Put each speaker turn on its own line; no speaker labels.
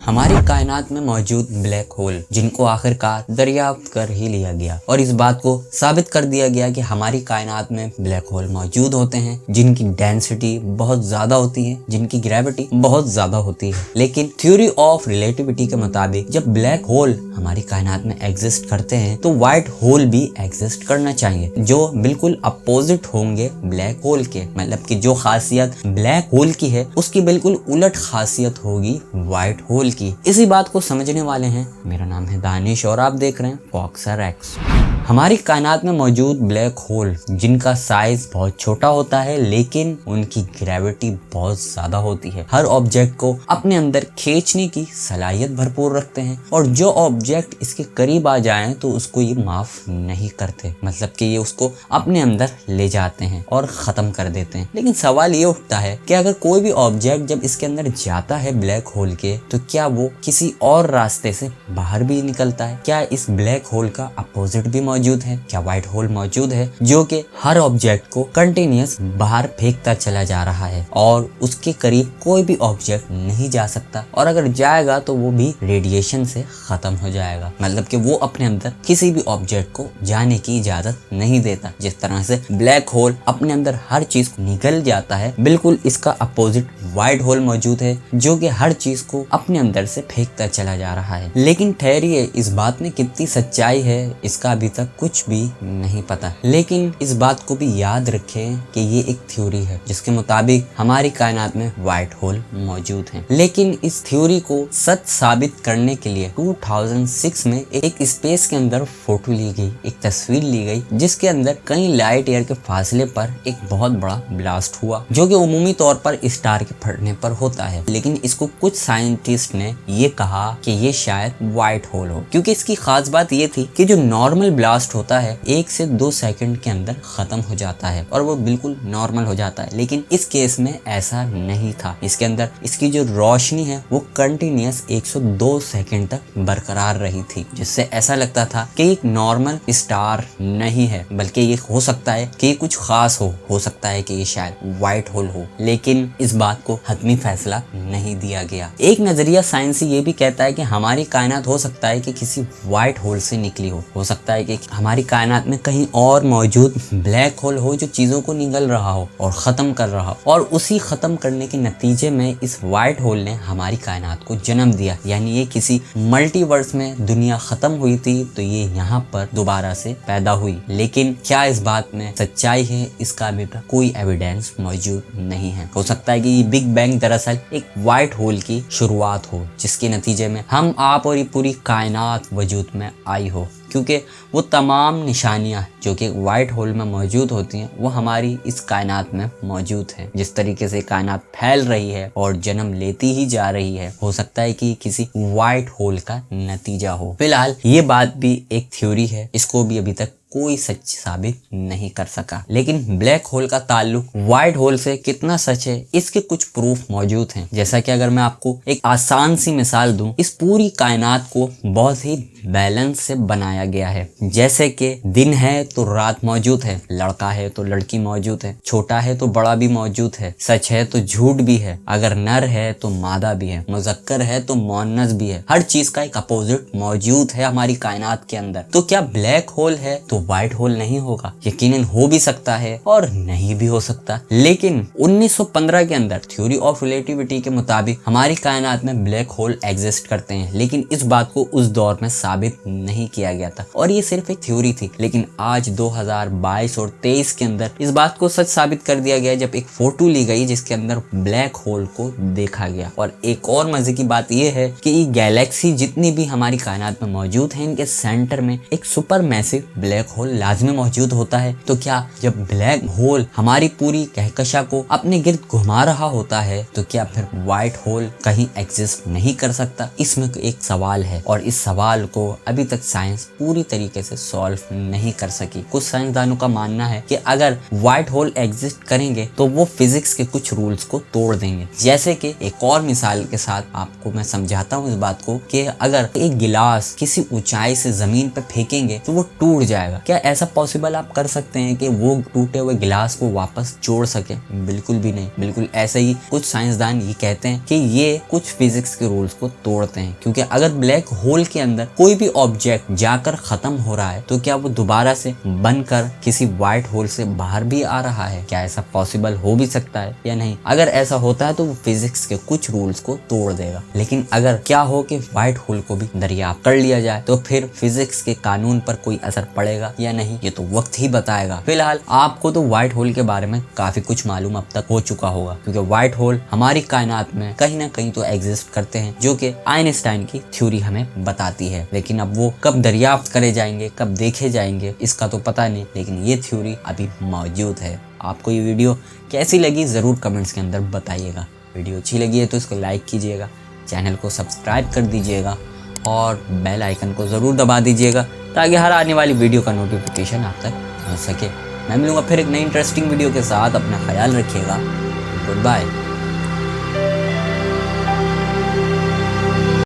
हमारी कायनात में मौजूद ब्लैक होल जिनको आखिरकार दरियाफ्त कर ही लिया गया और इस बात को साबित कर दिया गया कि हमारी कायनात में ब्लैक होल मौजूद होते हैं जिनकी डेंसिटी बहुत ज्यादा होती है, जिनकी ग्रेविटी बहुत ज्यादा होती है। लेकिन थ्योरी ऑफ रिलेटिविटी के मुताबिक जब ब्लैक होल हमारी कायनात में एग्जिस्ट करते हैं तो व्हाइट होल भी एग्जिस्ट करना चाहिए जो बिल्कुल अपोजिट होंगे ब्लैक होल के। मतलब कि जो खासियत ब्लैक होल की है उसकी बिल्कुल उलट खासियत होगी व्हाइट होल की। इसी बात को समझने वाले हैं। मेरा नाम है दानिश और आप देख रहे हैं फॉक्सर एक्स। हमारी कायनात में मौजूद ब्लैक होल जिनका साइज बहुत छोटा होता है लेकिन उनकी ग्रेविटी बहुत ज्यादा होती है, हर ऑब्जेक्ट को अपने अंदर खींचने की सलाहियत भरपूर रखते हैं और जो ऑब्जेक्ट इसके करीब आ जाएं तो उसको ये माफ नहीं करते। मतलब कि ये उसको अपने अंदर ले जाते हैं और खत्म कर देते हैं। लेकिन सवाल ये उठता है कि अगर कोई भी ऑब्जेक्ट जब इसके अंदर जाता है ब्लैक होल के तो क्या वो किसी और रास्ते से बाहर भी निकलता है? क्या इस ब्लैक होल का अपोजिट भी मौजूद है? क्या व्हाइट होल मौजूद है जो कि हर ऑब्जेक्ट को कंटिन्यूअस बाहर फेंकता चला जा रहा है और उसके करीब कोई भी ऑब्जेक्ट नहीं जा सकता और अगर जाएगा तो वो भी रेडिएशन से खत्म हो जाएगा। मतलब कि वो अपने अंदर किसी भी ऑब्जेक्ट को जाने की इजाजत नहीं देता। जिस तरह से ब्लैक होल अपने अंदर हर चीज को निगल जाता है, बिल्कुल इसका अपोजिट व्हाइट होल मौजूद है जो कि हर चीज को अपने अंदर से फेंकता चला जा रहा है। लेकिन ठहरिए, इस बात में कितनी सच्चाई है इसका अभी तक कुछ भी नहीं पता। लेकिन इस बात को भी याद रखें कि ये एक थ्योरी है जिसके मुताबिक हमारी कायनात में व्हाइट होल मौजूद हैं। लेकिन इस थ्योरी को सच साबित करने के लिए 2006 में एक स्पेस के अंदर फोटो ली गई, एक तस्वीर ली गई जिसके अंदर कई लाइट ईयर के फासले पर एक बहुत बड़ा ब्लास्ट हुआ जो कि उमूमी तौर पर स्टार के फटने पर होता है। लेकिन इसको कुछ साइंटिस्ट ने ये कहा कि ये शायद व्हाइट होल हो, क्योंकि इसकी खास बात ये थी कि जो नॉर्मल ब्लास्ट होता है 1 से 2 सेकंड के अंदर खत्म हो जाता है और वो बिल्कुल नॉर्मल हो जाता है। लेकिन इस केस में ऐसा नहीं था। इसके अंदर इसकी जो रोशनी है वो कंटिन्यूअस 102 सेकंड तक बरकरार रही थी, जिससे ऐसा लगता था कि एक नॉर्मल स्टार नहीं है बल्कि ये हो सकता है कि कुछ खास हो सकता है कि ये शायद व्हाइट होल हो। लेकिन इस बात को हतमी फैसला नहीं दिया गया। एक नजरिया साइंसी ये भी कहता है कि हमारी कायनात हो सकता है कि किसी व्हाइट होल से निकली हो सकता है कि हमारी कायनात में कहीं और मौजूद ब्लैक होल हो जो चीजों को निगल रहा हो और खत्म कर रहा हो और उसी खत्म करने के नतीजे में इस व्हाइट होल ने हमारी कायनात को जन्म दिया। यानी ये किसी मल्टीवर्स में दुनिया खत्म हुई थी तो ये यहाँ पर दोबारा से पैदा हुई। लेकिन क्या इस बात में सच्चाई है इसका अभी तक कोई एविडेंस मौजूद नहीं है। हो सकता है कि ये बिग बैंग दरअसल एक व्हाइट होल की शुरुआत हो जिसके नतीजे में हम आप और ये पूरी कायनात वजूद में आई हो, क्योंकि वो तमाम निशानियां जो कि व्हाइट होल में मौजूद होती हैं वो हमारी इस कायनात में मौजूद हैं। जिस तरीके से कायनात फैल रही है और जन्म लेती ही जा रही है, हो सकता है कि किसी व्हाइट होल का नतीजा हो। फिलहाल ये बात भी एक थ्योरी है, इसको भी अभी तक कोई सच साबित नहीं कर सका। लेकिन ब्लैक होल का ताल्लुक व्हाइट होल से कितना सच है इसके कुछ प्रूफ मौजूद हैं। जैसा कि अगर मैं आपको एक आसान सी मिसाल दूं, इस पूरी कायनात को बहुत ही बैलेंस से बनाया गया है। जैसे कि दिन है तो रात मौजूद है, लड़का है तो लड़की मौजूद है, छोटा है तो बड़ा भी मौजूद है, सच है तो झूठ भी है, अगर नर है तो मादा भी है, मुज़क्कर है तो मुअन्नस भी है। हर चीज का एक अपोजिट मौजूद है हमारी कायनात के अंदर। तो क्या ब्लैक होल है तो व्हाइट होल नहीं होगा? यकीनन हो भी सकता है और नहीं भी हो सकता। लेकिन 1915 के अंदर थ्योरी ऑफ रिलेटिविटी के मुताबिक हमारी कायनात में ब्लैक होल एग्जिस्ट करते हैं। लेकिन इस बात को उस दौर में साबित नहीं किया गया था और ये सिर्फ एक थ्योरी थी। लेकिन आज 2022 और 23 के अंदर इस बात को सच साबित कर दिया गया जब एक फोटो ली गई जिसके अंदर ब्लैक होल को देखा गया। और एक और मजे की बात यह है कि ये गैलेक्सी जितनी भी हमारी कायनात में मौजूद है इनके सेंटर में एक सुपर मैसिव ब्लैक होल लाजमी मौजूद होता है। तो क्या जब ब्लैक होल हमारी पूरी कहकशा को अपने गिर्द घुमा रहा होता है तो क्या फिर व्हाइट होल कहीं एग्जिस्ट नहीं कर सकता? इसमें एक सवाल है और इस सवाल को अभी तक साइंस पूरी तरीके से सॉल्व नहीं कर सकी। कुछ साइंसदानों का मानना है कि अगर व्हाइट होल एग्जिस्ट करेंगे तो वो फिजिक्स के कुछ रूल्स को तोड़ देंगे। जैसे कि एक और मिसाल के साथ आपको मैं समझाता हूँ इस बात को कि अगर एक गिलास किसी ऊंचाई से जमीन पर फेंकेंगे तो वो टूट जाएगा। जाएगा। क्या ऐसा पॉसिबल आप कर सकते हैं कि वो टूटे हुए गिलास को वापस जोड़ सके? बिल्कुल भी नहीं। बिल्कुल ऐसे ही कुछ साइंसदान ये कहते हैं कि ये कुछ फिजिक्स के रूल्स को तोड़ते हैं, क्योंकि अगर ब्लैक होल के अंदर कोई भी ऑब्जेक्ट जाकर खत्म हो रहा है तो क्या वो दोबारा से बनकर किसी व्हाइट होल से बाहर भी आ रहा है? क्या ऐसा पॉसिबल हो भी सकता है या नहीं? अगर ऐसा होता है तो वो फिजिक्स के कुछ रूल्स को तोड़ देगा। लेकिन अगर क्या हो कि व्हाइट होल को भी दरियाफ्त कर लिया जाए तो फिर फिजिक्स के कानून पर कोई असर पड़ेगा या नहीं, ये तो वक्त ही बताएगा। फिलहाल आपको तो व्हाइट होल के बारे में काफी कुछ मालूम अब तक हो चुका होगा, क्योंकि व्हाइट होल हमारी कायनात में कहीं ना कहीं तो एग्जिस्ट करते हैं, जो कि आइंस्टाइन की थ्योरी हमें बताती है। लेकिन अब वो कब दरियाफ्त करे जाएंगे, कब देखे जाएंगे, इसका तो पता नहीं, लेकिन ये थ्योरी अभी मौजूद है। आपको ये वीडियो कैसी लगी जरूर कमेंट्स के अंदर बताइएगा। वीडियो अच्छी लगी है तो इसको लाइक कीजिएगा, चैनल को सब्सक्राइब कर दीजिएगा और बेल आइकन को ज़रूर दबा दीजिएगा ताकि हर आने वाली वीडियो का नोटिफिकेशन आप तक पहुंच सके। मैं मिलूंगा फिर एक नई इंटरेस्टिंग वीडियो के साथ। अपना ख्याल रखिएगा। Good bye.